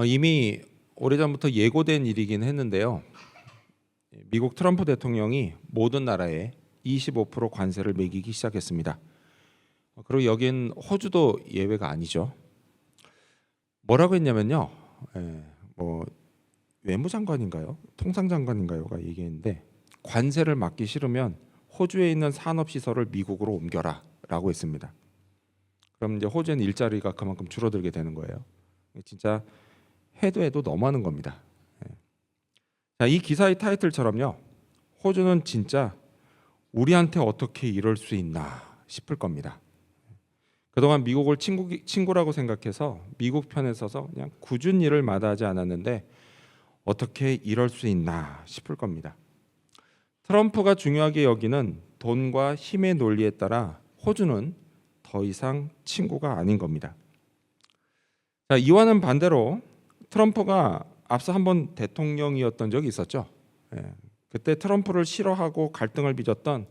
이미 오래전부터 예고된 일이긴 했는데요. 미국 트럼프 대통령이 모든 나라에 25% 관세를 매기기 시작했습니다. 그리고 여긴 호주도 예외가 아니죠. 뭐라고 했냐면요. 뭐 외무장관인가요? 통상장관인가요가 얘기했는데 관세를 막기 싫으면 호주에 있는 산업시설을 미국으로 옮겨라 라고 했습니다. 그럼 이제 호주에는 일자리가 그만큼 줄어들게 되는 거예요. 진짜 해도 너무하는 겁니다. 자, 이 기사의 타이틀처럼요. 호주는 진짜 우리한테 어떻게 이럴 수 있나 싶을 겁니다. 그동안 미국을 친구라고 생각해서 미국 편에 서서 그냥 굳은 일을 마다하지 않았는데 어떻게 이럴 수 있나 싶을 겁니다. 트럼프가 중요하게 여기는 돈과 힘의 논리에 따라 호주는 더 이상 친구가 아닌 겁니다. 자, 이와는 반대로 트럼프가 앞서 한번 대통령이었던 적이 있었죠. 그때 트럼프를 싫어하고 갈등을 빚었던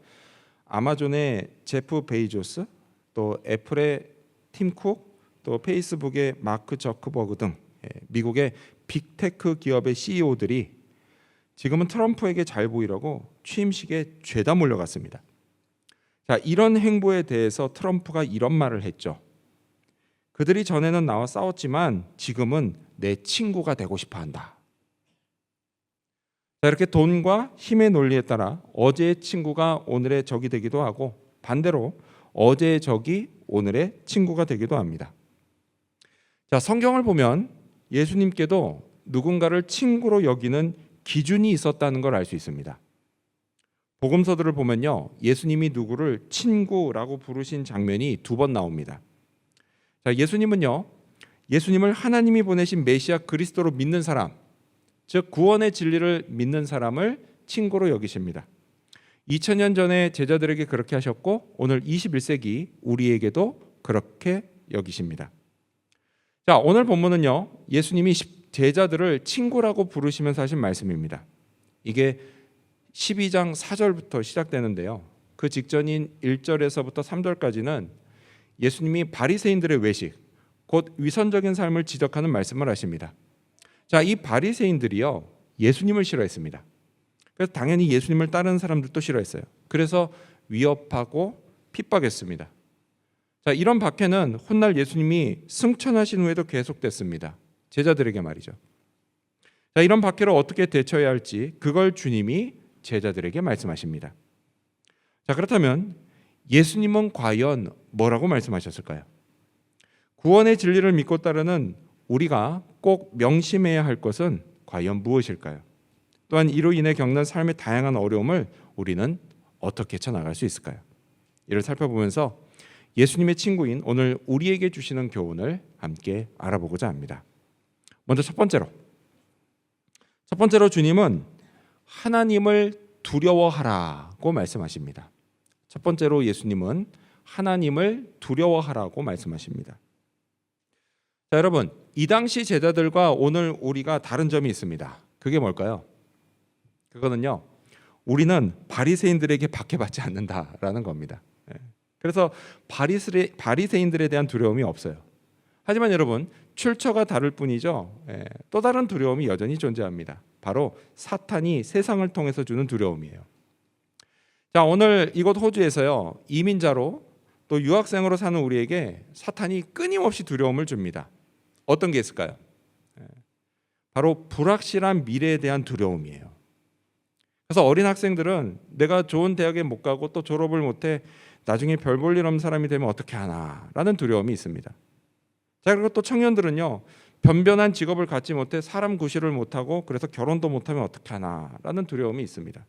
아마존의 제프 베이조스, 또 애플의 팀 쿡, 또 페이스북의 마크 저크버그 등 미국의 빅테크 기업의 CEO들이 지금은 트럼프에게 잘 보이려고 취임식에 죄다 몰려갔습니다. 자, 이런 행보에 대해서 트럼프가 이런 말을 했죠. 그들이 전에는 나와 싸웠지만 지금은 내 친구가 되고 싶어 한다. 자, 이렇게 돈과 힘의 논리에 따라 어제의 친구가 오늘의 적이 되기도 하고 반대로 어제의 적이 오늘의 친구가 되기도 합니다. 자, 성경을 보면 예수님께도 누군가를 친구로 여기는 기준이 있었다는 걸 알 수 있습니다. 복음서들을 보면요, 예수님이 누구를 친구라고 부르신 장면이 2번 나옵니다. 자, 예수님을 하나님이 보내신 메시아 그리스도로 믿는 사람, 즉 구원의 진리를 믿는 사람을 친구로 여기십니다. 2000년 전에 제자들에게 그렇게 하셨고 오늘 21세기 우리에게도 그렇게 여기십니다. 자, 오늘 본문은요, 예수님이 제자들을 친구라고 부르시면서 하신 말씀입니다. 이게 12장 4절부터 시작되는데요. 그 직전인 1절에서부터 3절까지는 예수님이 바리새인들의 외식, 곧 위선적인 삶을 지적하는 말씀을 하십니다. 자, 이 바리새인들이요, 예수님을 싫어했습니다. 그래서 당연히 예수님을 따르는 사람들도 싫어했어요. 그래서 위협하고 핍박했습니다. 자, 이런 박해는 훗날 예수님이 승천하신 후에도 계속됐습니다. 제자들에게 말이죠. 자, 이런 박해를 어떻게 대처해야 할지 그걸 주님이 제자들에게 말씀하십니다. 자, 그렇다면 예수님은 과연 뭐라고 말씀하셨을까요? 구원의 진리를 믿고 따르는 우리가 꼭 명심해야 할 것은 과연 무엇일까요? 또한 이로 인해 겪는 삶의 다양한 어려움을 우리는 어떻게 쳐나갈 수 있을까요? 이를 살펴보면서 예수님의 친구인 오늘 우리에게 주시는 교훈을 함께 알아보고자 합니다. 먼저 첫 번째로 주님은 하나님을 두려워하라고 말씀하십니다. 첫 번째로 예수님은 하나님을 두려워하라고 말씀하십니다. 자, 여러분, 이 당시 제자들과 오늘 우리가 다른 점이 있습니다. 그게 뭘까요? 그거는요, 우리는 바리새인들에게 박해받지 않는다라는 겁니다. 그래서 바리새인들에 대한 두려움이 없어요. 하지만 여러분, 출처가 다를 뿐이죠. 또 다른 두려움이 여전히 존재합니다. 바로 사탄이 세상을 통해서 주는 두려움이에요. 자, 오늘 이곳 호주에서요, 이민자로 또 유학생으로 사는 우리에게 사탄이 끊임없이 두려움을 줍니다. 어떤 게 있을까요? 바로 불확실한 미래에 대한 두려움이에요. 그래서 어린 학생들은 내가 좋은 대학에 못 가고 또 졸업을 못해 나중에 별 볼 일 없는 사람이 되면 어떻게 하나라는 두려움이 있습니다. 자, 그리고 또 청년들은요, 변변한 직업을 갖지 못해 사람 구실을 못하고 그래서 결혼도 못하면 어떻게 하나라는 두려움이 있습니다.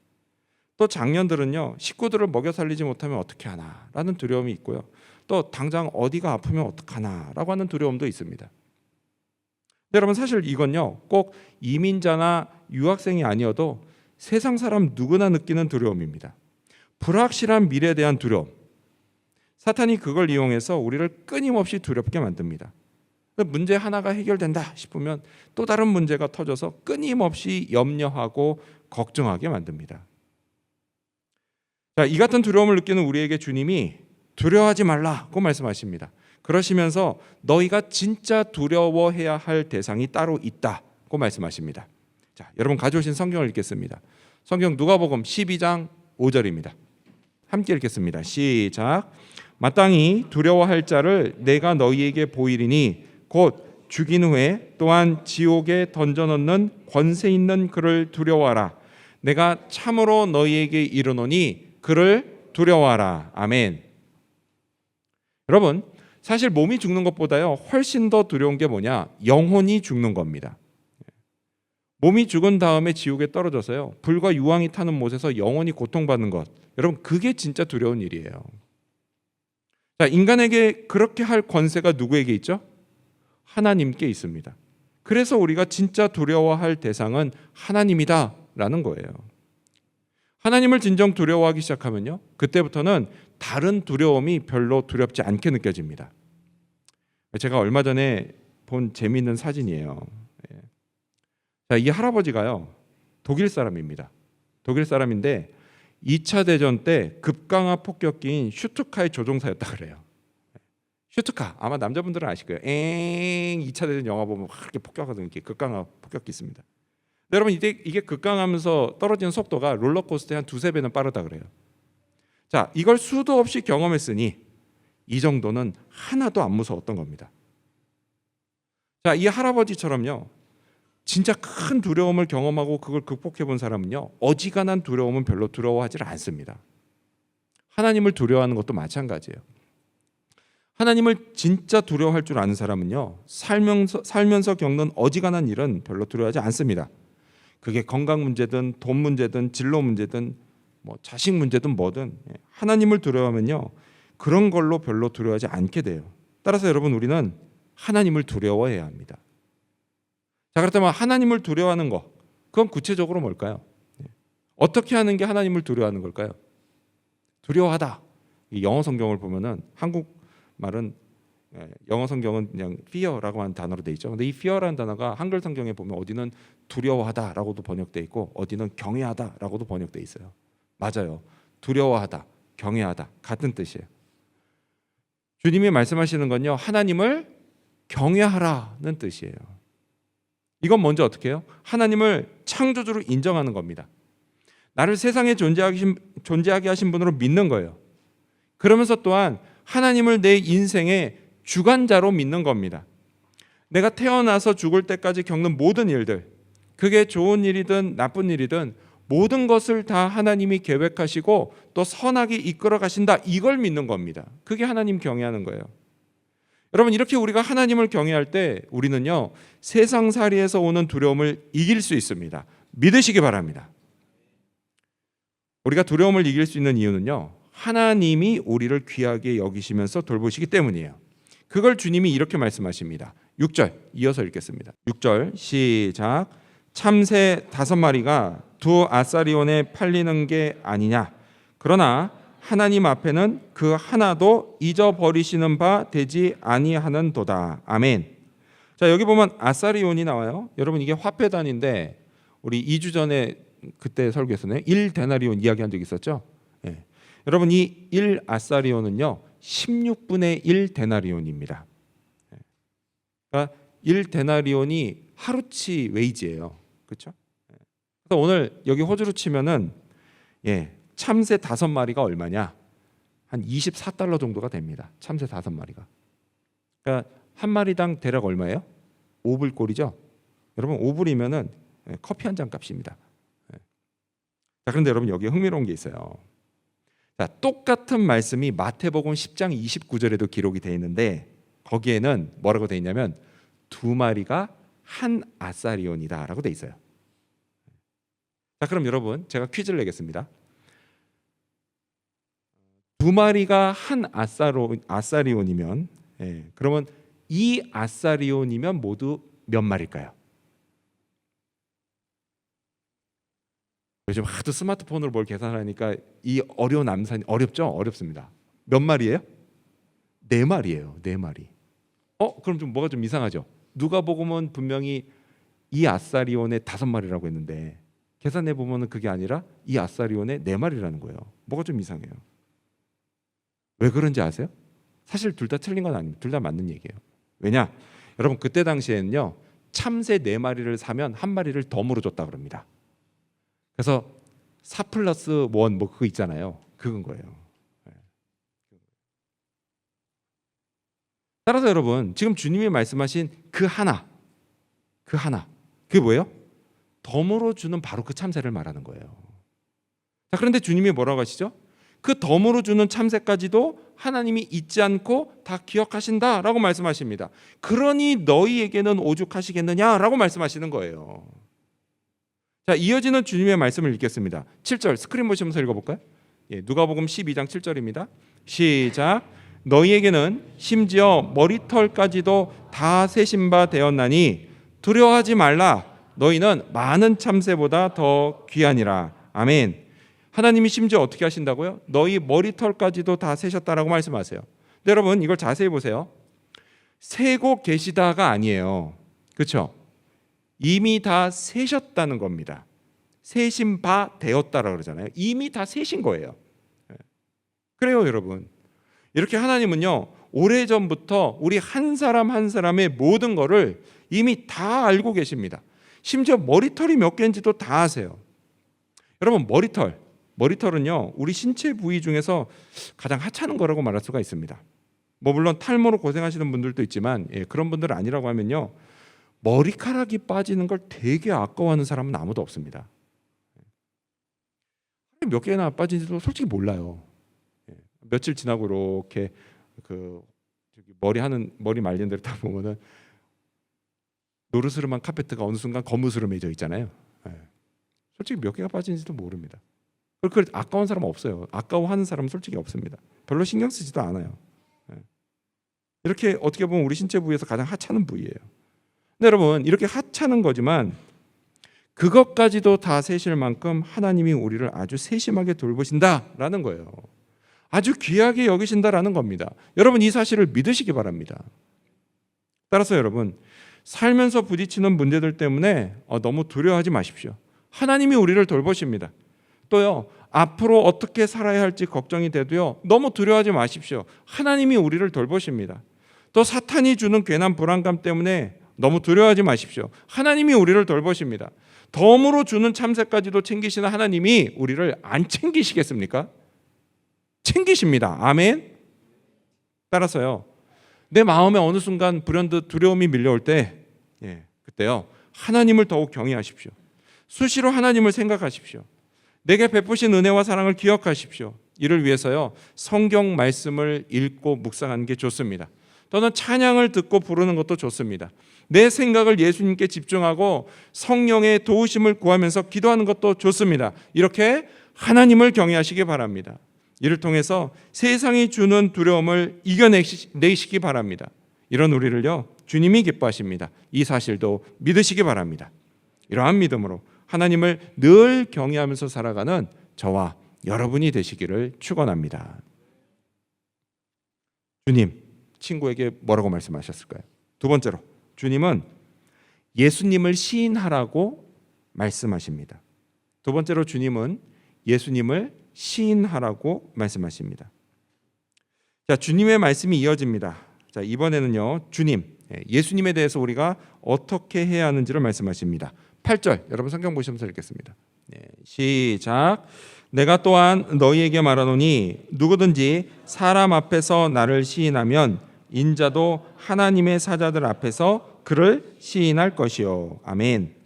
또 장년들은요, 식구들을 먹여 살리지 못하면 어떻게 하나라는 두려움이 있고요. 또 당장 어디가 아프면 어떡하나라고 하는 두려움도 있습니다. 근데 여러분, 사실 이건요, 꼭 이민자나 유학생이 아니어도 세상 사람 누구나 느끼는 두려움입니다. 불확실한 미래에 대한 두려움. 사탄이 그걸 이용해서 우리를 끊임없이 두렵게 만듭니다. 문제 하나가 해결된다 싶으면 또 다른 문제가 터져서 끊임없이 염려하고 걱정하게 만듭니다. 자, 이 같은 두려움을 느끼는 우리에게 주님이 두려워하지 말라고 말씀하십니다. 그러시면서 너희가 진짜 두려워해야 할 대상이 따로 있다고 말씀하십니다. 자, 여러분 가져오신 성경을 읽겠습니다. 성경 누가복음 12장 5절입니다. 함께 읽겠습니다. 시작. 마땅히 두려워할 자를 내가 너희에게 보이리니 곧 죽인 후에 또한 지옥에 던져넣는 권세 있는 그를 두려워하라. 내가 참으로 너희에게 이르노니 그를 두려워하라. 아멘. 여러분, 사실 몸이 죽는 것보다요 훨씬 더 두려운 게 뭐냐? 영혼이 죽는 겁니다. 몸이 죽은 다음에 지옥에 떨어져서요 불과 유황이 타는 못에서 영원히 고통받는 것, 여러분 그게 진짜 두려운 일이에요. 자, 인간에게 그렇게 할 권세가 누구에게 있죠? 하나님께 있습니다. 그래서 우리가 진짜 두려워할 대상은 하나님이다라는 거예요. 하나님을 진정 두려워하기 시작하면요 그때부터는 다른 두려움이 별로 두렵지 않게 느껴집니다. 제가 얼마 전에 본 재미있는 사진이에요. 자, 이 할아버지가요 독일 사람입니다. 독일 사람인데 2차 대전 때 급강하 폭격기인 슈투카의 조종사였다 그래요. 슈투카 아마 남자분들은 아실 거예요. 2차 대전 영화 보면 그렇게 폭격하던 게 급강하 폭격기 있습니다. 여러분 이게 급강하면서 떨어지는 속도가 롤러코스터의 한 2~3배는 빠르다 그래요. 자, 이걸 수도 없이 경험했으니 이 정도는 하나도 안 무서웠던 겁니다. 자, 이 할아버지처럼요 진짜 큰 두려움을 경험하고 그걸 극복해 본 사람은요 어지간한 두려움은 별로 두려워하지 않습니다. 하나님을 두려워하는 것도 마찬가지예요. 하나님을 진짜 두려워할 줄 아는 사람은요 살면서 겪는 어지간한 일은 별로 두려워하지 않습니다. 그게 건강 문제든 돈 문제든 진로 문제든 뭐 자식 문제든 뭐든 하나님을 두려워하면요 그런 걸로 별로 두려워하지 않게 돼요. 따라서 여러분 우리는 하나님을 두려워해야 합니다. 자, 그렇다면 하나님을 두려워하는 것, 그건 구체적으로 뭘까요? 어떻게 하는 게 하나님을 두려워하는 걸까요? 두려워하다. 영어 성경을 보면은 한국 말은 영어 성경은 그냥 fear라고 하는 단어로 돼 있죠. 근데 이 fear라는 단어가 한글 성경에 보면 어디는 두려워하다라고도 번역돼 있고 어디는 경외하다라고도 번역돼 있어요. 맞아요. 두려워하다, 경외하다 같은 뜻이에요. 주님이 말씀하시는 건요 하나님을 경외하라는 뜻이에요. 이건 먼저 어떻게 해요? 하나님을 창조주로 인정하는 겁니다. 나를 세상에 존재하게 하신 분으로 믿는 거예요. 그러면서 또한 하나님을 내 인생의 주관자로 믿는 겁니다. 내가 태어나서 죽을 때까지 겪는 모든 일들, 그게 좋은 일이든 나쁜 일이든 모든 것을 다 하나님이 계획하시고 또 선하게 이끌어 가신다, 이걸 믿는 겁니다. 그게 하나님 경외하는 거예요. 여러분 이렇게 우리가 하나님을 경외할 때 우리는요 세상살이에서 오는 두려움을 이길 수 있습니다. 믿으시기 바랍니다. 우리가 두려움을 이길 수 있는 이유는요 하나님이 우리를 귀하게 여기시면서 돌보시기 때문이에요. 그걸 주님이 이렇게 말씀하십니다. 6절 이어서 읽겠습니다. 6절 시작. 참새 5마리가 두 아사리온에 팔리는 게 아니냐. 그러나 하나님 앞에는 그 하나도 잊어버리시는 바 되지 아니하는도다. 아멘. 자, 여기 보면 아사리온이 나와요. 여러분 이게 화폐 단위인데 우리 2주 전에 그때 설교에서는 1데나리온 이야기한 적 있었죠. 네. 여러분 이 1아사리온은요 16분의 1데나리온입니다. 그러니까 1데나리온이 하루치 웨이지예요. 그렇죠? 그래서 오늘 여기 호주로 치면은 참새 5마리가 얼마냐? 한 24달러 정도가 됩니다. 참새 5마리가. 그러니까 한 마리당 대략 얼마예요? 5불꼴이죠. 여러분 5불이면은 커피 한 잔 값입니다. 자, 그런데 여러분 여기 흥미로운 게 있어요. 자, 똑같은 말씀이 마태복음 10장 29절에도 기록이 되어 있는데 거기에는 뭐라고 되어 있냐면 2마리가 한 아사리온이다라고 되어 있어요. 자, 그럼 여러분 제가 퀴즈를 내겠습니다. 2마리가 한 아사리온이면 그러면 이 아사리온이면 모두 몇 마리일까요? 요즘 하도 스마트폰으로 뭘 계산하니까 이 어려운 암산이 어렵죠? 어렵습니다. 몇 마리예요? 4마리예요. 4마리. 그럼 좀 뭐가 좀 이상하죠? 누가복음은 분명히 이 아사리온의 5마리라고 했는데 계산해 보면은 그게 아니라 이 아사리온의 4마리라는 거예요. 뭐가 좀 이상해요. 왜 그런지 아세요? 사실 둘 다 틀린 건 아닙니다. 둘 다 맞는 얘기예요. 왜냐? 여러분 그때 당시에는요. 참새 4마리를 사면 1마리를 덤으로 줬다 그럽니다. 그래서 4+1 뭐 그거 있잖아요. 그건 거예요. 따라서 여러분 지금 주님이 말씀하신 그 하나 그게 뭐예요? 덤으로 주는 바로 그 참새를 말하는 거예요. 자, 그런데 주님이 뭐라고 하시죠? 그 덤으로 주는 참새까지도 하나님이 잊지 않고 다 기억하신다라고 말씀하십니다. 그러니 너희에게는 오죽하시겠느냐라고 말씀하시는 거예요. 자, 이어지는 주님의 말씀을 읽겠습니다. 7절 스크린 보시면서 읽어볼까요? 누가복음 12장 7절입니다. 시작. 너희에게는 심지어 머리털까지도 다 세신 바 되었나니 두려워하지 말라. 너희는 많은 참새보다 더 귀하니라. 아멘. 하나님이 심지어 어떻게 하신다고요? 너희 머리털까지도 다 세셨다라고 말씀하세요. 근데 여러분 이걸 자세히 보세요. 세고 계시다가 아니에요. 그렇죠? 이미 다 세셨다는 겁니다. 세신 바 되었다라고 그러잖아요. 이미 다 세신 거예요. 그래요, 여러분. 이렇게 하나님은요, 오래전부터 우리 한 사람 한 사람의 모든 거를 이미 다 알고 계십니다. 심지어 머리털이 몇 개인지도 다 아세요. 여러분 머리털은요 우리 신체 부위 중에서 가장 하찮은 거라고 말할 수가 있습니다. 뭐 물론 탈모로 고생하시는 분들도 있지만 그런 분들 아니라고 하면요 머리카락이 빠지는 걸 되게 아까워하는 사람은 아무도 없습니다. 몇 개나 빠진지도 솔직히 몰라요. 며칠 지나고 이렇게 머리 말린 데를 딱 보면은 노르스름한 카페트가 어느 순간 검은스름해져 있잖아요. 솔직히 몇 개가 빠진지도 모릅니다. 그걸 아까운 사람은 없어요. 아까워하는 사람은 솔직히 없습니다. 별로 신경 쓰지도 않아요. 이렇게 어떻게 보면 우리 신체 부위에서 가장 하찮은 부위예요. 근데 여러분 이렇게 하찮은 거지만 그것까지도 다 세실 만큼 하나님이 우리를 아주 세심하게 돌보신다라는 거예요. 아주 귀하게 여기신다라는 겁니다. 여러분 이 사실을 믿으시기 바랍니다. 따라서 여러분 살면서 부딪히는 문제들 때문에 너무 두려워하지 마십시오. 하나님이 우리를 돌보십니다. 또요 앞으로 어떻게 살아야 할지 걱정이 돼도요 너무 두려워하지 마십시오. 하나님이 우리를 돌보십니다. 또 사탄이 주는 괜한 불안감 때문에 너무 두려워하지 마십시오. 하나님이 우리를 돌보십니다. 덤으로 주는 참새까지도 챙기시는 하나님이 우리를 안 챙기시겠습니까? 챙기십니다. 아멘. 따라서요 내 마음에 어느 순간 불현듯 두려움이 밀려올 때 그때요 하나님을 더욱 경외하십시오. 수시로 하나님을 생각하십시오. 내게 베푸신 은혜와 사랑을 기억하십시오. 이를 위해서요 성경 말씀을 읽고 묵상하는 게 좋습니다. 또는 찬양을 듣고 부르는 것도 좋습니다. 내 생각을 예수님께 집중하고 성령의 도우심을 구하면서 기도하는 것도 좋습니다. 이렇게 하나님을 경외하시기 바랍니다. 이를 통해서 세상이 주는 두려움을 이겨내시기 바랍니다. 이런 우리를요 주님이 기뻐하십니다. 이 사실도 믿으시기 바랍니다. 이러한 믿음으로 하나님을 늘 경외하면서 살아가는 저와 여러분이 되시기를 축원합니다. 주님, 친구에게 뭐라고 말씀하셨을까요? 두 번째로 주님은 예수님을 시인하라고 말씀하십니다. 두 번째로 주님은 예수님을 시인하라고 말씀하십니다. 자, 주님의 말씀이 이어집니다. 자, 이번에는요 주님, 예수님에 대해서 우리가 어떻게 해야 하는지를 말씀하십니다. 8절 여러분 성경 보시면서 읽겠습니다. 시작. 내가 또한 너희에게 말하노니 누구든지 사람 앞에서 나를 시인하면 인자도 하나님의 사자들 앞에서 그를 시인할 것이요. 아멘.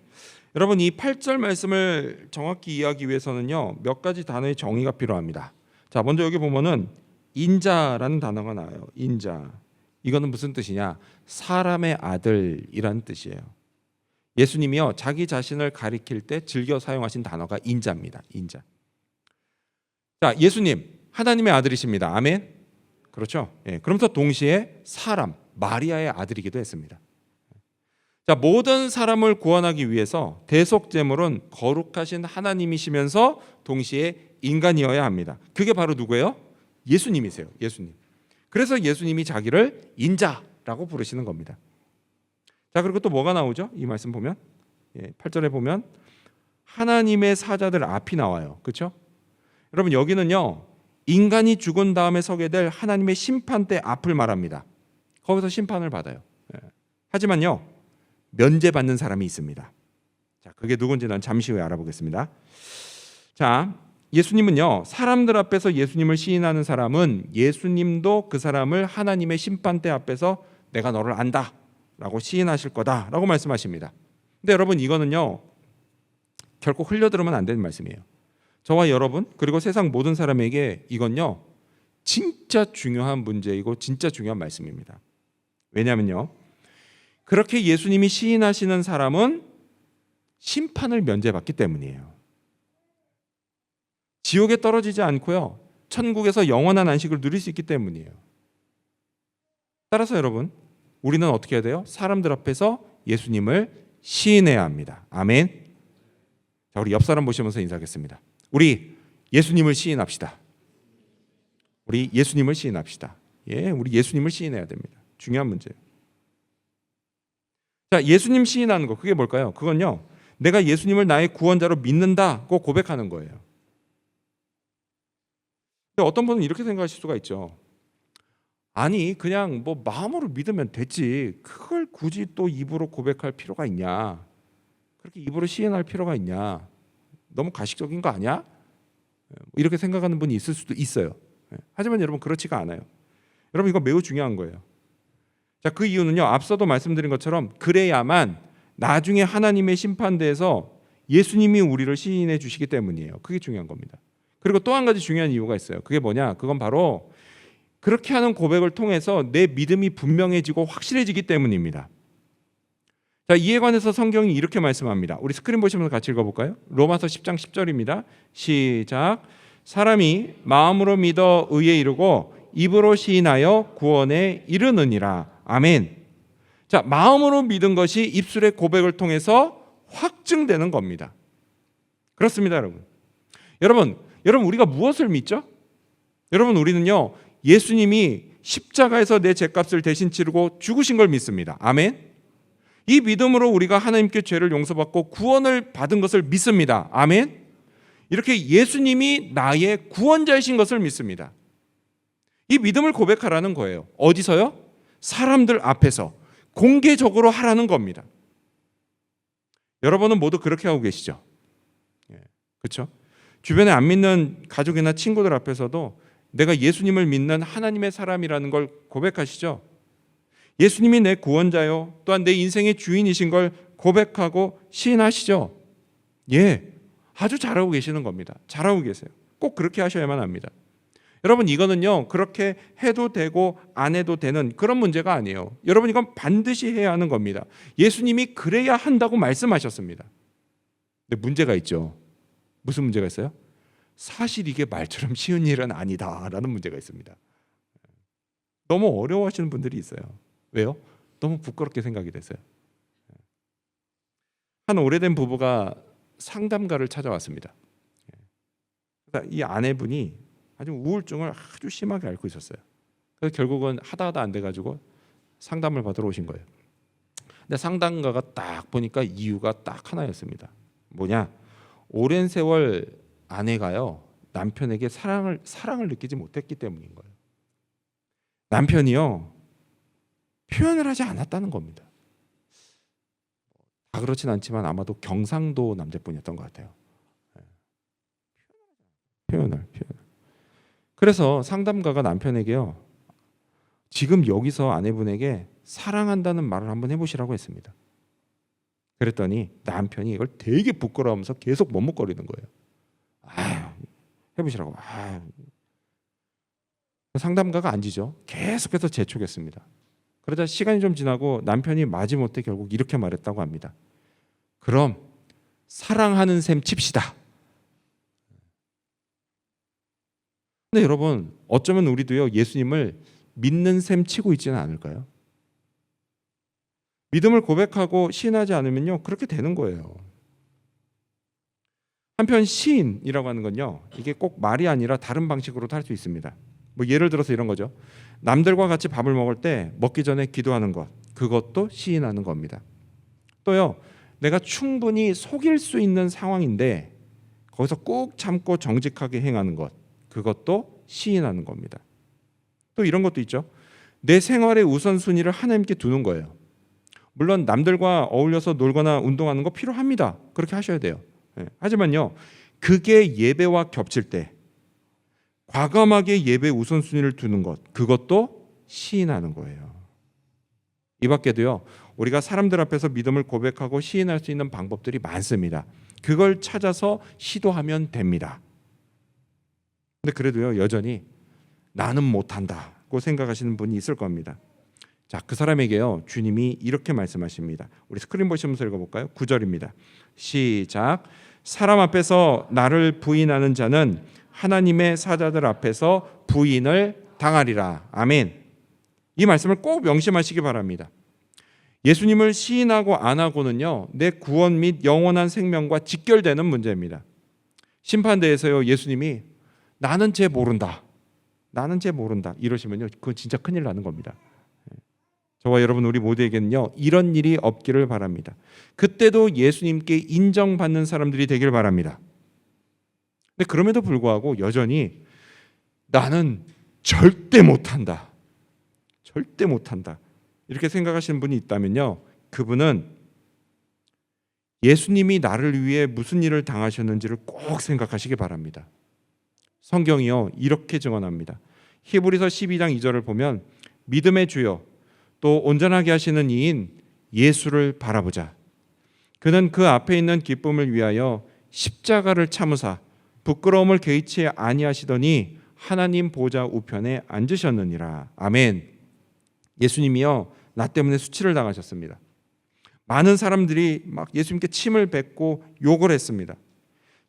여러분 이 8절 말씀을 정확히 이해하기 위해서는요 몇 가지 단어의 정의가 필요합니다. 자, 먼저 여기 보면은 인자라는 단어가 나와요. 인자. 이거는 무슨 뜻이냐? 사람의 아들이라는 뜻이에요. 예수님이요 자기 자신을 가리킬 때 즐겨 사용하신 단어가 인자입니다. 인자. 자, 예수님 하나님의 아들이십니다. 아멘. 그렇죠? 그러면서 동시에 사람 마리아의 아들이기도 했습니다. 자, 모든 사람을 구원하기 위해서 대속제물은 거룩하신 하나님이시면서 동시에 인간이어야 합니다. 그게 바로 누구예요? 예수님이세요. 예수님. 그래서 예수님이 자기를 인자라고 부르시는 겁니다. 자, 그리고 또 뭐가 나오죠? 이 말씀 보면 8절에 보면 하나님의 사자들 앞이 나와요. 그렇죠? 여러분 여기는요 인간이 죽은 다음에 서게 될 하나님의 심판대 앞을 말합니다. 거기서 심판을 받아요. 하지만요, 면제받는 사람이 있습니다. 자, 그게 누군지는 잠시 후에 알아보겠습니다. 자, 예수님은요, 사람들 앞에서 예수님을 시인하는 사람은 예수님도 그 사람을 하나님의 심판대 앞에서 내가 너를 안다 라고 시인하실 거다 라고 말씀하십니다. 근데 여러분, 이거는요 결코 흘려들으면 안 되는 말씀이에요. 저와 여러분 그리고 세상 모든 사람에게 이건요 진짜 중요한 문제이고 진짜 중요한 말씀입니다. 왜냐하면요, 그렇게 예수님이 시인하시는 사람은 심판을 면제받기 때문이에요. 지옥에 떨어지지 않고요, 천국에서 영원한 안식을 누릴 수 있기 때문이에요. 따라서 여러분, 우리는 어떻게 해야 돼요? 사람들 앞에서 예수님을 시인해야 합니다. 아멘. 자, 우리 옆 사람 보시면서 인사하겠습니다. 우리 예수님을 시인합시다. 우리 예수님을 시인합시다. 예, 우리 예수님을 시인해야 됩니다. 중요한 문제예요. 자, 예수님 시인하는 거, 그게 뭘까요? 그건요, 내가 예수님을 나의 구원자로 믿는다고 고백하는 거예요. 근데 어떤 분은 이렇게 생각하실 수가 있죠. 아니, 그냥 뭐 마음으로 믿으면 됐지, 그걸 굳이 또 입으로 고백할 필요가 있냐, 그렇게 입으로 시인할 필요가 있냐, 너무 가식적인 거 아니야? 이렇게 생각하는 분이 있을 수도 있어요. 하지만 여러분, 그렇지가 않아요. 여러분, 이거 매우 중요한 거예요. 자, 그 이유는요, 앞서도 말씀드린 것처럼 그래야만 나중에 하나님의 심판대에서 예수님이 우리를 시인해 주시기 때문이에요. 그게 중요한 겁니다. 그리고 또 한 가지 중요한 이유가 있어요. 그게 뭐냐? 그건 바로 그렇게 하는 고백을 통해서 내 믿음이 분명해지고 확실해지기 때문입니다. 자, 이에 관해서 성경이 이렇게 말씀합니다. 우리 스크린 보시면서 같이 읽어볼까요? 로마서 10장 10절입니다. 시작. 사람이 마음으로 믿어 의에 이르고 입으로 시인하여 구원에 이르느니라. 아멘. 자, 마음으로 믿은 것이 입술의 고백을 통해서 확증되는 겁니다. 그렇습니다, 여러분. 여러분, 우리가 무엇을 믿죠? 여러분, 우리는요, 예수님이 십자가에서 내 죄값을 대신 치르고 죽으신 걸 믿습니다. 아멘. 이 믿음으로 우리가 하나님께 죄를 용서받고 구원을 받은 것을 믿습니다. 아멘. 이렇게 예수님이 나의 구원자이신 것을 믿습니다. 이 믿음을 고백하라는 거예요. 어디서요? 사람들 앞에서 공개적으로 하라는 겁니다. 여러분은 모두 그렇게 하고 계시죠? 그렇죠? 주변에 안 믿는 가족이나 친구들 앞에서도 내가 예수님을 믿는 하나님의 사람이라는 걸 고백하시죠? 예수님이 내 구원자요, 또한 내 인생의 주인이신 걸 고백하고 시인하시죠? 예, 아주 잘하고 계시는 겁니다. 잘하고 계세요. 꼭 그렇게 하셔야만 합니다. 여러분, 이거는요, 그렇게 해도 되고 안 해도 되는 그런 문제가 아니에요. 여러분, 이건 반드시 해야 하는 겁니다. 예수님이 그래야 한다고 말씀하셨습니다. 근데 문제가 있죠. 무슨 문제가 있어요? 사실 이게 말처럼 쉬운 일은 아니다라는 문제가 있습니다. 너무 어려워하시는 분들이 있어요. 왜요? 너무 부끄럽게 생각이 됐어요. 한 오래된 부부가 상담가를 찾아왔습니다. 이 아내분이 아주 우울증을 아주 심하게 앓고 있었어요. 그래서 결국은 하다 안 돼가지고 상담을 받으러 오신 거예요. 근데 상담가가 딱 보니까 이유가 딱 하나였습니다. 뭐냐? 오랜 세월 아내가요, 남편에게 사랑을 느끼지 못했기 때문인 거예요. 남편이요, 표현을 하지 않았다는 겁니다. 다 그렇진 않지만 아마도 경상도 남자분이었던 것 같아요. 표현을. 그래서 상담가가 남편에게요, 지금 여기서 아내분에게 사랑한다는 말을 한번 해보시라고 했습니다. 그랬더니 남편이 이걸 되게 부끄러워하면서 계속 머뭇거리는 거예요. 아유, 해보시라고. 아유. 상담가가 앉으죠. 계속해서 재촉했습니다. 그러자 시간이 좀 지나고 남편이 마지못해 결국 이렇게 말했다고 합니다. 그럼 사랑하는 셈 칩시다. 근데 여러분, 어쩌면 우리도요, 예수님을 믿는 셈 치고 있지는 않을까요? 믿음을 고백하고 시인하지 않으면요, 그렇게 되는 거예요. 한편 시인이라고 하는 건요, 이게 꼭 말이 아니라 다른 방식으로도 할 수 있습니다. 뭐 예를 들어서 이런 거죠. 남들과 같이 밥을 먹을 때 먹기 전에 기도하는 것, 그것도 시인하는 겁니다. 또요, 내가 충분히 속일 수 있는 상황인데 거기서 꾹 참고 정직하게 행하는 것, 그것도 시인하는 겁니다. 또 이런 것도 있죠. 내 생활의 우선순위를 하나님께 두는 거예요. 물론 남들과 어울려서 놀거나 운동하는 거 필요합니다. 그렇게 하셔야 돼요. 하지만요, 그게 예배와 겹칠 때 과감하게 예배 우선순위를 두는 것, 그것도 시인하는 거예요. 이 밖에도요, 우리가 사람들 앞에서 믿음을 고백하고 시인할 수 있는 방법들이 많습니다. 그걸 찾아서 시도하면 됩니다. 근데 그래도요, 여전히 나는 못한다고 생각하시는 분이 있을 겁니다. 자, 그 사람에게요, 주님이 이렇게 말씀하십니다. 우리 스크린 보시면서 읽어볼까요? 9절입니다. 시작. 사람 앞에서 나를 부인하는 자는 하나님의 사자들 앞에서 부인을 당하리라. 아멘. 이 말씀을 꼭 명심하시기 바랍니다. 예수님을 시인하고 안 하고는요, 내 구원 및 영원한 생명과 직결되는 문제입니다. 심판대에서요, 예수님이 나는 쟤 모른다, 나는 쟤 모른다 이러시면요, 그건 진짜 큰일 나는 겁니다. 저와 여러분 우리 모두에게는요, 이런 일이 없기를 바랍니다. 그때도 예수님께 인정받는 사람들이 되길 바랍니다. 근데 그럼에도 불구하고 여전히 나는 절대 못한다, 절대 못한다 이렇게 생각하시는 분이 있다면요, 그분은 예수님이 나를 위해 무슨 일을 당하셨는지를 꼭 생각하시기 바랍니다. 성경이요, 이렇게 증언합니다. 히브리서 12장 2절을 보면 믿음의 주요 또 온전하게 하시는 이인 예수를 바라보자. 그는 그 앞에 있는 기쁨을 위하여 십자가를 참으사 부끄러움을 개의치 아니하시더니 하나님 보좌 우편에 앉으셨느니라. 아멘. 예수님이요, 나 때문에 수치를 당하셨습니다. 많은 사람들이 막 예수님께 침을 뱉고 욕을 했습니다.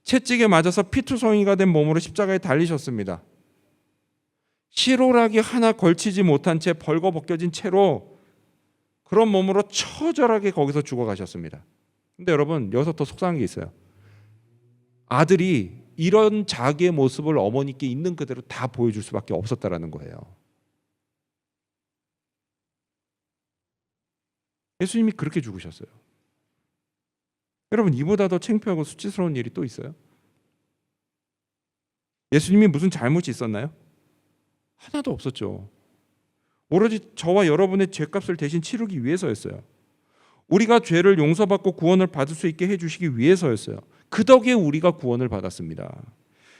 채찍에 맞아서 피투성이가 된 몸으로 십자가에 달리셨습니다. 실오라기 하나 걸치지 못한 채 벌거벗겨진 채로 그런 몸으로 처절하게 거기서 죽어가셨습니다. 근데 여러분, 여기서 더 속상한 게 있어요. 아들이 이런 자기의 모습을 어머니께 있는 그대로 다 보여줄 수밖에 없었다라는 거예요. 예수님이 그렇게 죽으셨어요. 여러분, 이보다 더 창피하고 수치스러운 일이 또 있어요? 예수님이 무슨 잘못이 있었나요? 하나도 없었죠. 오로지 저와 여러분의 죄값을 대신 치르기 위해서였어요. 우리가 죄를 용서받고 구원을 받을 수 있게 해주시기 위해서였어요. 그 덕에 우리가 구원을 받았습니다.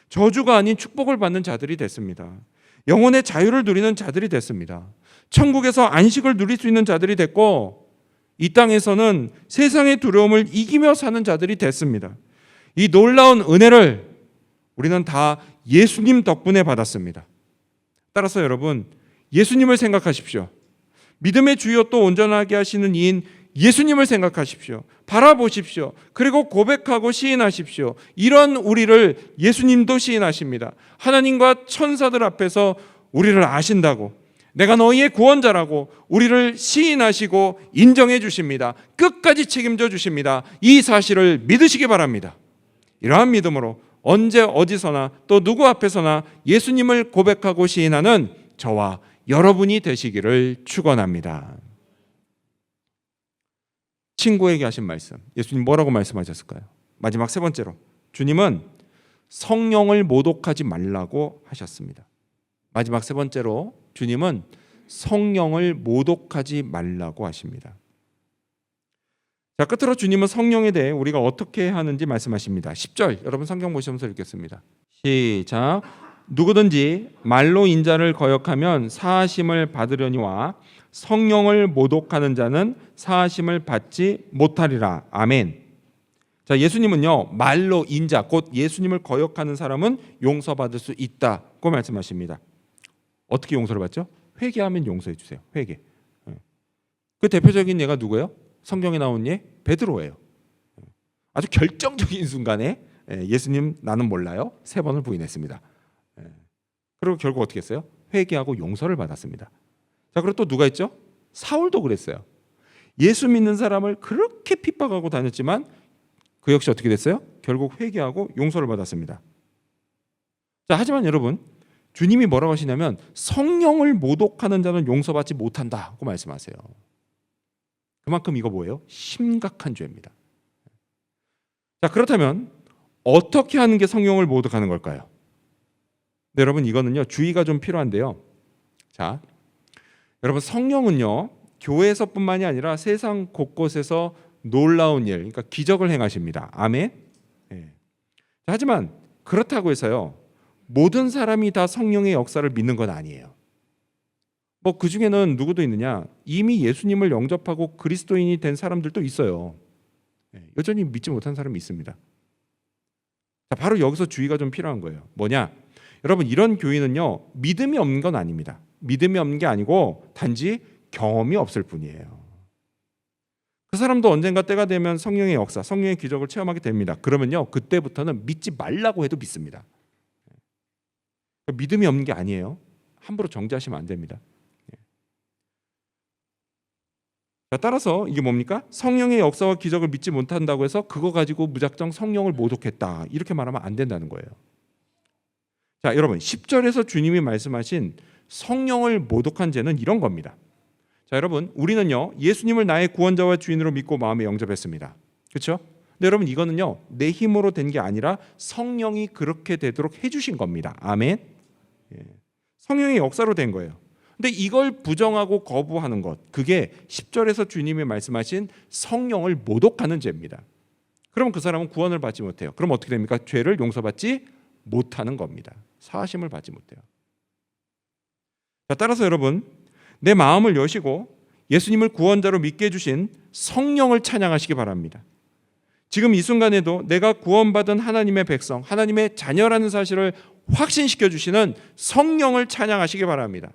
저주가 아닌 축복을 받는 자들이 됐습니다. 영혼의 자유를 누리는 자들이 됐습니다. 천국에서 안식을 누릴 수 있는 자들이 됐고, 이 땅에서는 세상의 두려움을 이기며 사는 자들이 됐습니다. 이 놀라운 은혜를 우리는 다 예수님 덕분에 받았습니다. 따라서 여러분, 예수님을 생각하십시오. 믿음의 주요 또 온전하게 하시는 이인 예수님을 생각하십시오. 바라보십시오. 그리고 고백하고 시인하십시오. 이런 우리를 예수님도 시인하십니다. 하나님과 천사들 앞에서 우리를 아신다고, 내가 너희의 구원자라고 우리를 시인하시고 인정해 주십니다. 끝까지 책임져 주십니다. 이 사실을 믿으시기 바랍니다. 이러한 믿음으로 언제 어디서나 또 누구 앞에서나 예수님을 고백하고 시인하는 저와 여러분이 되시기를 축원합니다. 친구에게 하신 말씀, 예수님 뭐라고 말씀하셨을까요? 마지막 세 번째로, 주님은 성령을 모독하지 말라고 하셨습니다. 마지막 세 번째로, 주님은 성령을 모독하지 말라고 하십니다. 자, 끝으로 주님은 성령에 대해 우리가 어떻게 하는지 말씀하십니다. 10절, 여러분 성경 보시면서 읽겠습니다. 시작. 누구든지 말로 인자를 거역하면 사하심을 받으려니와 성령을 모독하는 자는 사하심을 받지 못하리라. 아멘. 자, 예수님은요, 말로 인자, 곧 예수님을 거역하는 사람은 용서받을 수 있다고 말씀하십니다. 어떻게 용서를 받죠? 회개하면 용서해 주세요. 회개. 그 대표적인 예가 누구예요? 성경에 나온 예? 베드로예요. 아주 결정적인 순간에 예수님 나는 몰라요 3번을 부인했습니다. 그리고 결국 어떻게 했어요? 회개하고 용서를 받았습니다. 자, 그리고 또 누가 있죠? 사울도 그랬어요. 예수 믿는 사람을 그렇게 핍박하고 다녔지만 그 역시 어떻게 됐어요? 결국 회개하고 용서를 받았습니다. 자, 하지만 여러분, 주님이 뭐라고 하시냐면 성령을 모독하는 자는 용서받지 못한다고 말씀하세요. 그만큼 이거 뭐예요? 심각한 죄입니다. 자, 그렇다면 어떻게 하는 게 성령을 모독하는 걸까요? 근데 여러분 이거는요 주의가 좀 필요한데요. 자, 여러분 성령은요 교회에서뿐만이 아니라 세상 곳곳에서 놀라운 일, 그러니까 기적을 행하십니다. 아멘. 예. 하지만 그렇다고 해서요 모든 사람이 다 성령의 역사를 믿는 건 아니에요. 뭐 그 중에는 누구도 있느냐? 이미 예수님을 영접하고 그리스도인이 된 사람들도 있어요. 여전히 믿지 못한 사람이 있습니다. 자, 바로 여기서 주의가 좀 필요한 거예요. 뭐냐? 여러분 이런 교인은요 믿음이 없는 건 아닙니다. 믿음이 없는 게 아니고 단지 경험이 없을 뿐이에요. 그 사람도 언젠가 때가 되면 성령의 역사, 성령의 기적을 체험하게 됩니다. 그러면요 그때부터는 믿지 말라고 해도 믿습니다. 믿음이 없는 게 아니에요. 함부로 정죄하시면 안 됩니다. 자, 따라서 이게 뭡니까? 성령의 역사와 기적을 믿지 못한다고 해서 그거 가지고 무작정 성령을 모독했다 이렇게 말하면 안 된다는 거예요. 자, 여러분 10절에서 주님이 말씀하신 성령을 모독한 죄는 이런 겁니다. 자, 여러분 우리는요 예수님을 나의 구원자와 주인으로 믿고 마음에 영접했습니다. 그렇죠? 근데 여러분 이거는요 내 힘으로 된 게 아니라 성령이 그렇게 되도록 해주신 겁니다. 아멘. 성령의 역사로 된 거예요. 근데 이걸 부정하고 거부하는 것, 그게 10절에서 주님이 말씀하신 성령을 모독하는 죄입니다. 그럼 그 사람은 구원을 받지 못해요. 그럼 어떻게 됩니까? 죄를 용서받지 못하는 겁니다. 사하심을 받지 못해요. 자, 따라서 여러분 내 마음을 여시고 예수님을 구원자로 믿게 해주신 성령을 찬양하시기 바랍니다. 지금 이 순간에도 내가 구원받은 하나님의 백성, 하나님의 자녀라는 사실을 확신시켜 주시는 성령을 찬양하시기 바랍니다.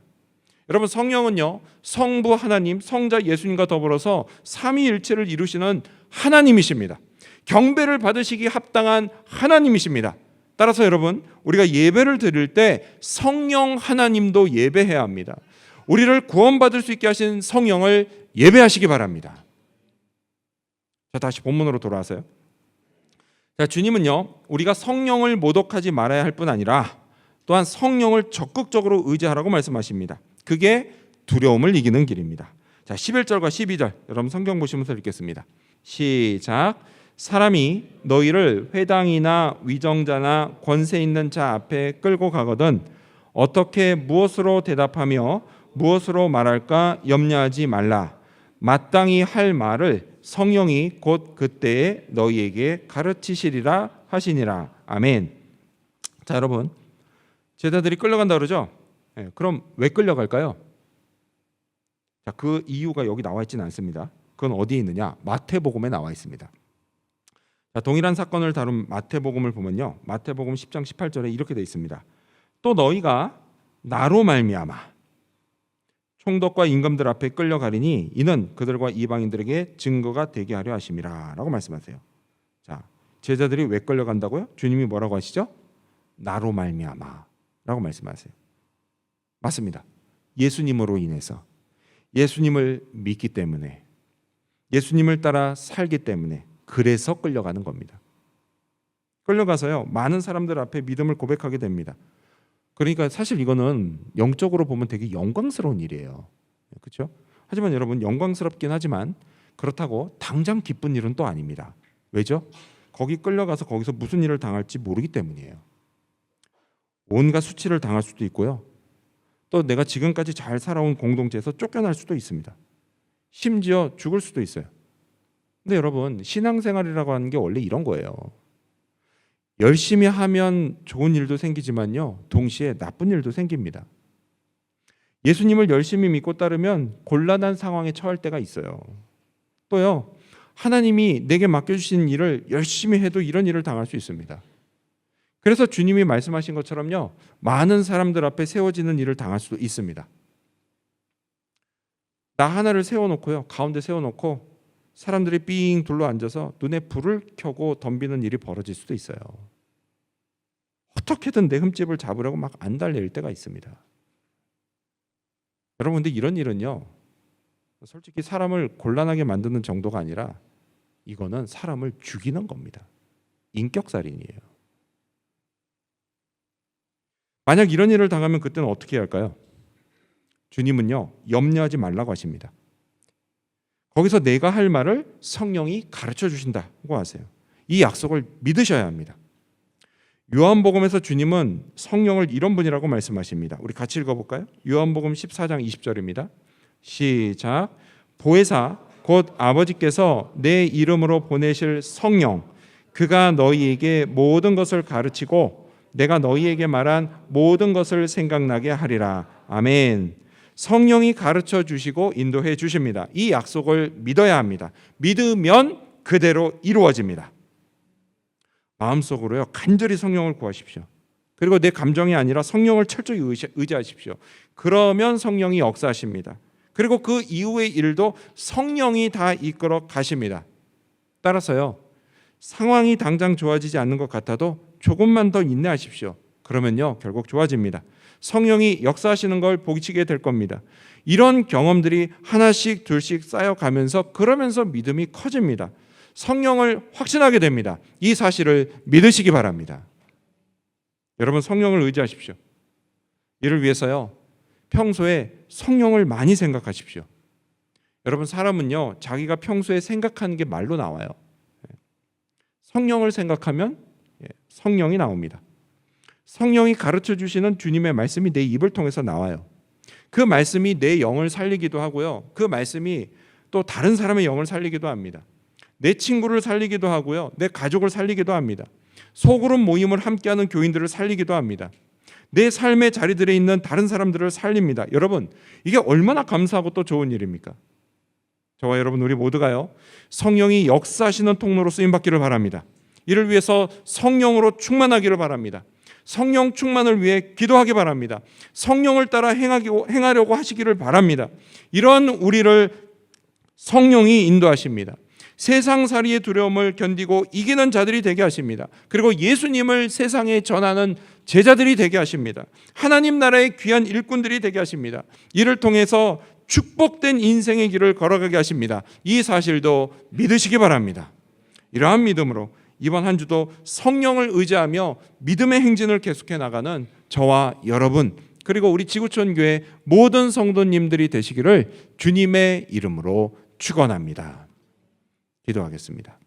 여러분 성령은요 성부 하나님, 성자 예수님과 더불어서 삼위일체를 이루시는 하나님이십니다. 경배를 받으시기 합당한 하나님이십니다. 따라서 여러분 우리가 예배를 드릴 때 성령 하나님도 예배해야 합니다. 우리를 구원받을 수 있게 하신 성령을 예배하시기 바랍니다. 자, 다시 본문으로 돌아와서요. 자, 주님은요 우리가 성령을 모독하지 말아야 할 뿐 아니라 또한 성령을 적극적으로 의지하라고 말씀하십니다. 그게 두려움을 이기는 길입니다. 자, 11절과 12절 여러분 성경 보시면서 읽겠습니다. 시작. 사람이 너희를 회당이나 위정자나 권세 있는 자 앞에 끌고 가거든 어떻게 무엇으로 대답하며 무엇으로 말할까 염려하지 말라. 마땅히 할 말을 성령이 곧 그때에 너희에게 가르치시리라 하시니라. 아멘. 자, 여러분 제자들이 끌려간다 그러죠? 그럼 왜 끌려갈까요? 자, 그 이유가 여기 나와 있지는 않습니다. 그건 어디에 있느냐? 마태복음에 나와 있습니다. 자, 동일한 사건을 다룬 마태복음을 보면요, 마태복음 10장 18절에 이렇게 되어 있습니다. 또 너희가 나로 말미암아 총독과 임금들 앞에 끌려가리니 이는 그들과 이방인들에게 증거가 되게 하려 하심이라 라고 말씀하세요. 자, 제자들이 왜 끌려간다고요? 주님이 뭐라고 하시죠? 나로 말미암아 라고 말씀하세요. 맞습니다. 예수님으로 인해서, 예수님을 믿기 때문에, 예수님을 따라 살기 때문에 그래서 끌려가는 겁니다. 끌려가서요 많은 사람들 앞에 믿음을 고백하게 됩니다. 그러니까 사실 이거는 영적으로 보면 되게 영광스러운 일이에요. 그렇죠? 하지만 여러분 영광스럽긴 하지만 그렇다고 당장 기쁜 일은 또 아닙니다. 왜죠? 거기 끌려가서 거기서 무슨 일을 당할지 모르기 때문이에요. 온갖 수치를 당할 수도 있고요. 또 내가 지금까지 잘 살아온 공동체에서 쫓겨날 수도 있습니다. 심지어 죽을 수도 있어요. 근데 여러분 신앙생활이라고 하는 게 원래 이런 거예요. 열심히 하면 좋은 일도 생기지만요 동시에 나쁜 일도 생깁니다. 예수님을 열심히 믿고 따르면 곤란한 상황에 처할 때가 있어요. 또요 하나님이 내게 맡겨주신 일을 열심히 해도 이런 일을 당할 수 있습니다. 그래서 주님이 말씀하신 것처럼요 많은 사람들 앞에 세워지는 일을 당할 수도 있습니다. 나 하나를 세워놓고요 가운데 세워놓고 사람들이 삥 둘러 앉아서 눈에 불을 켜고 덤비는 일이 벌어질 수도 있어요. 어떻게든 내 흠집을 잡으려고 막 안달낼 때가 있습니다. 여러분 근데 이런 일은요 솔직히 사람을 곤란하게 만드는 정도가 아니라 이거는 사람을 죽이는 겁니다. 인격살인이에요. 만약 이런 일을 당하면 그때는 어떻게 해야 할까요? 주님은요 염려하지 말라고 하십니다. 거기서 내가 할 말을 성령이 가르쳐 주신다고 하세요. 이 약속을 믿으셔야 합니다. 요한복음에서 주님은 성령을 이런 분이라고 말씀하십니다. 우리 같이 읽어볼까요? 요한복음 14장 20절입니다. 시작. 보혜사 곧 아버지께서 내 이름으로 보내실 성령 그가 너희에게 모든 것을 가르치고 내가 너희에게 말한 모든 것을 생각나게 하리라. 아멘. 성령이 가르쳐 주시고 인도해 주십니다. 이 약속을 믿어야 합니다. 믿으면 그대로 이루어집니다. 마음속으로요 간절히 성령을 구하십시오. 그리고 내 감정이 아니라 성령을 철저히 의지하십시오. 그러면 성령이 역사하십니다. 그리고 그 이후의 일도 성령이 다 이끌어 가십니다. 따라서요 상황이 당장 좋아지지 않는 것 같아도 조금만 더 인내하십시오. 그러면요 결국 좋아집니다. 성령이 역사하시는 걸 보시게 될 겁니다. 이런 경험들이 하나씩 둘씩 쌓여가면서 그러면서 믿음이 커집니다. 성령을 확신하게 됩니다. 이 사실을 믿으시기 바랍니다. 여러분 성령을 의지하십시오. 이를 위해서요 평소에 성령을 많이 생각하십시오. 여러분 사람은요 자기가 평소에 생각하는 게 말로 나와요. 성령을 생각하면 성령이 나옵니다. 성령이 가르쳐 주시는 주님의 말씀이 내 입을 통해서 나와요. 그 말씀이 내 영을 살리기도 하고요. 그 말씀이 또 다른 사람의 영을 살리기도 합니다. 내 친구를 살리기도 하고요. 내 가족을 살리기도 합니다. 소그룹 모임을 함께하는 교인들을 살리기도 합니다. 내 삶의 자리들에 있는 다른 사람들을 살립니다. 여러분 이게 얼마나 감사하고 또 좋은 일입니까? 저와 여러분 우리 모두가요 성령이 역사하시는 통로로 쓰임받기를 바랍니다. 이를 위해서 성령으로 충만하기를 바랍니다. 성령 충만을 위해 기도하기 바랍니다. 성령을 따라 행하려고 하시기를 바랍니다. 이런 우리를 성령이 인도하십니다. 세상살이의 두려움을 견디고 이기는 자들이 되게 하십니다. 그리고 예수님을 세상에 전하는 제자들이 되게 하십니다. 하나님 나라의 귀한 일꾼들이 되게 하십니다. 이를 통해서 축복된 인생의 길을 걸어가게 하십니다. 이 사실도 믿으시기 바랍니다. 이러한 믿음으로 이번 한 주도 성령을 의지하며 믿음의 행진을 계속해 나가는 저와 여러분 그리고 우리 지구촌 교회 모든 성도님들이 되시기를 주님의 이름으로 축원합니다. 기도하겠습니다.